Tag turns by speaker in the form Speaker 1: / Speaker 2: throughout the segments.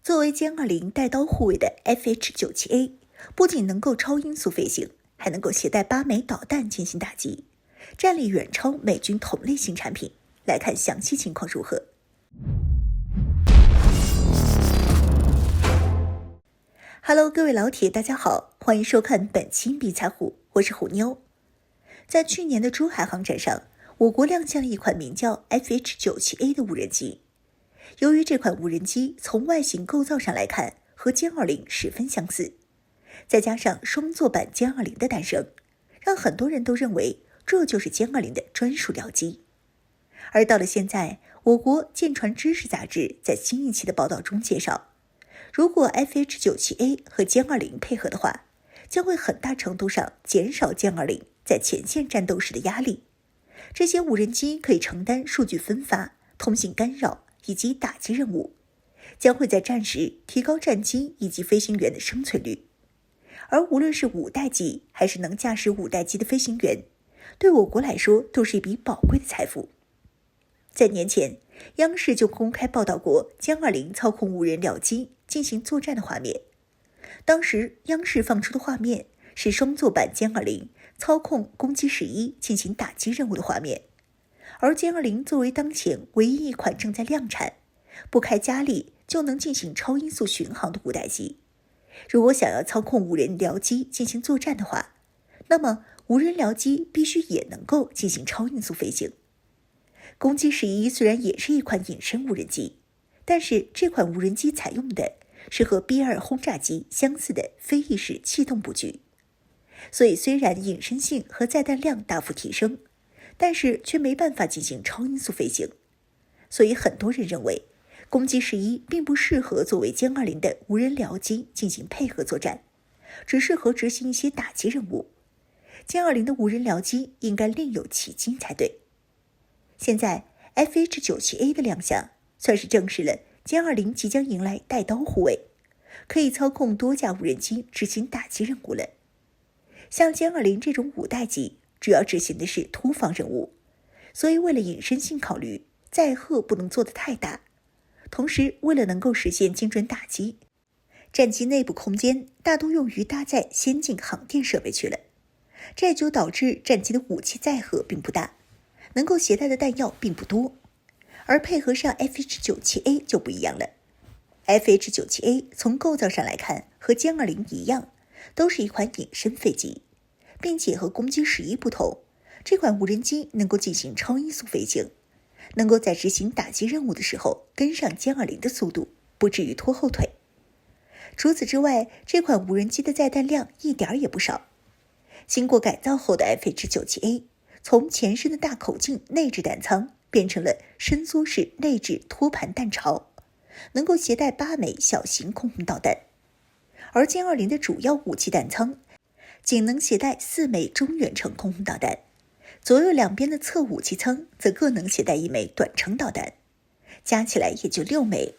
Speaker 1: 作为歼20带刀护卫的 FH-97A， 不仅能够超音速飞行，还能够携带8枚导弹进行打击，战力远超美军同类型产品。来看详细情况如何。Hello， 各位老铁，大家好，欢迎收看本期必财虎，我是虎妞。在去年的珠海航展上，我国亮相了一款名叫 FH-97A 的无人机。由于这款无人机从外形构造上来看和歼20十分相似，再加上双座版歼20的诞生，让很多人都认为这就是歼20的专属僚机。而到了现在，我国舰船知识杂志在新一期的报道中介绍，如果 FH-97A 和歼20配合的话，将会很大程度上减少歼20在前线战斗时的压力。这些无人机可以承担数据分发、通信干扰以及打击任务，将会在战时提高战机以及飞行员的生存率。而无论是五代机还是能驾驶五代机的飞行员，对我国来说都是一笔宝贵的财富。在年前，央视就公开报道过歼20操控无人僚机进行作战的画面。当时央视放出的画面是双座版歼20操控攻击11进行打击任务的画面。而歼20作为当前唯一一款正在量产、不开加力就能进行超音速巡航的五代机，如果想要操控无人僚机进行作战的话，那么无人僚机必须也能够进行超音速飞行。攻击11虽然也是一款隐身无人机，但是这款无人机采用的是和 B-2 轰炸机相似的飞翼式气动布局，所以虽然隐身性和载弹量大幅提升，但是却没办法进行超音速飞行。所以很多人认为，攻击11并不适合作为歼20的无人僚机进行配合作战，只适合执行一些打击任务。歼20的无人僚机应该另有其机才对。现在 FH-97A 的亮相，算是证实了歼20即将迎来带刀护卫，可以操控多架无人机执行打击任务了。像歼20这种五代机，主要执行的是突防任务，所以为了隐身性考虑，载荷不能做得太大。同时，为了能够实现精准打击，战机内部空间大多用于搭载先进航电设备去了，这就导致战机的武器载荷并不大，能够携带的弹药并不多。而配合上 FH-97A 就不一样了。FH-97A 从构造上来看和歼20一样，都是一款隐身飞机，并且和攻击11不同，这款无人机能够进行超音速飞行，能够在执行打击任务的时候跟上歼20的速度，不至于拖后腿。除此之外，这款无人机的载弹量一点也不少。经过改造后的 FH-97A， 从前身的大口径内置弹舱变成了伸缩式内置托盘弹槽，能够携带8枚小型空空导弹。而歼20的主要武器弹舱仅能携带4枚中远程空空导弹，左右两边的侧武器舱则各能携带1枚短程导弹，加起来也就6枚。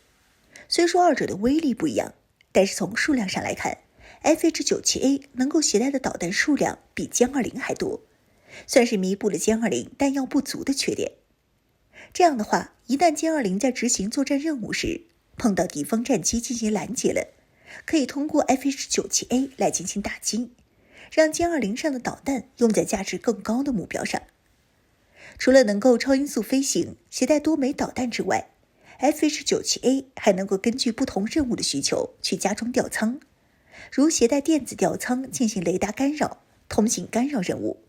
Speaker 1: 虽说二者的威力不一样，但是从数量上来看， FH-97A 能够携带的导弹数量比歼20还多，算是弥补了歼20弹药不足的缺点。这样的话，一旦歼20在执行作战任务时碰到敌方战机进行拦截了，可以通过 FH-97A 来进行打击，让歼20上的导弹用在价值更高的目标上。除了能够超音速飞行、携带多枚导弹之外， FH-97A 还能够根据不同任务的需求去加装吊舱，如携带电子吊舱进行雷达干扰、通信干扰任务，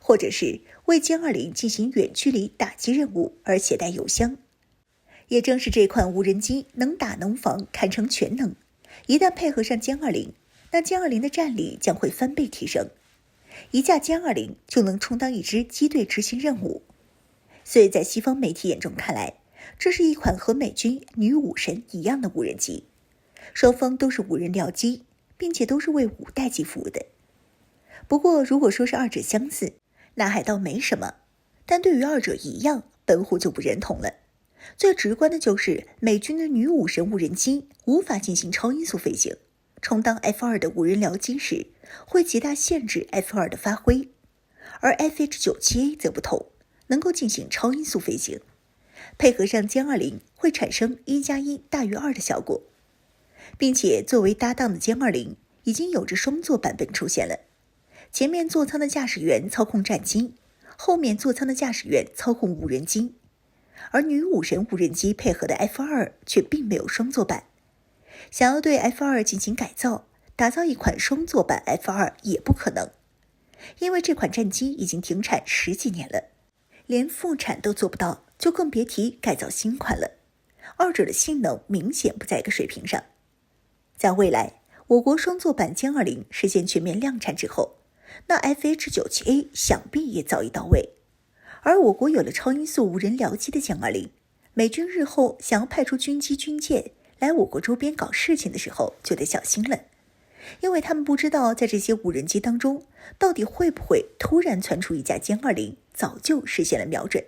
Speaker 1: 或者是为歼20进行远距离打击任务而携带油箱。也正是这款无人机能打能防，堪称全能，一旦配合上歼20，那歼20的战力将会翻倍提升，一架歼20就能充当一支机队执行任务。所以在西方媒体眼中看来，这是一款和美军女武神一样的无人机，双方都是无人僚机，并且都是为五代机服务的。不过如果说是二者相似，那还倒没什么，但对于二者一样，本虎就不认同了。最直观的就是美军的女武神无人机无法进行超音速飞行，充当 F2 的无人僚机时会极大限制 F2 的发挥，而 FH-97A 则不同，能够进行超音速飞行，配合上歼20会产生1+1大于2的效果。并且作为搭档的歼20已经有着双座版本出现了，前面座舱的驾驶员操控战机，后面座舱的驾驶员操控无人机，而女武神无人机配合的 F2 却并没有双座版。想要对 F2 进行改造，打造一款双座版 F2 也不可能，因为这款战机已经停产10几年了，连复产都做不到，就更别提改造新款了。二者的性能明显不在一个水平上。在未来，我国双座版歼20实现全面量产之后，那 FH-97A 想必也早已到位。而我国有了超音速无人僚机的歼20，美军日后想要派出军机军舰来我国周边搞事情的时候就得小心了，因为他们不知道在这些无人机当中到底会不会突然窜出一架歼20，早就实现了瞄准。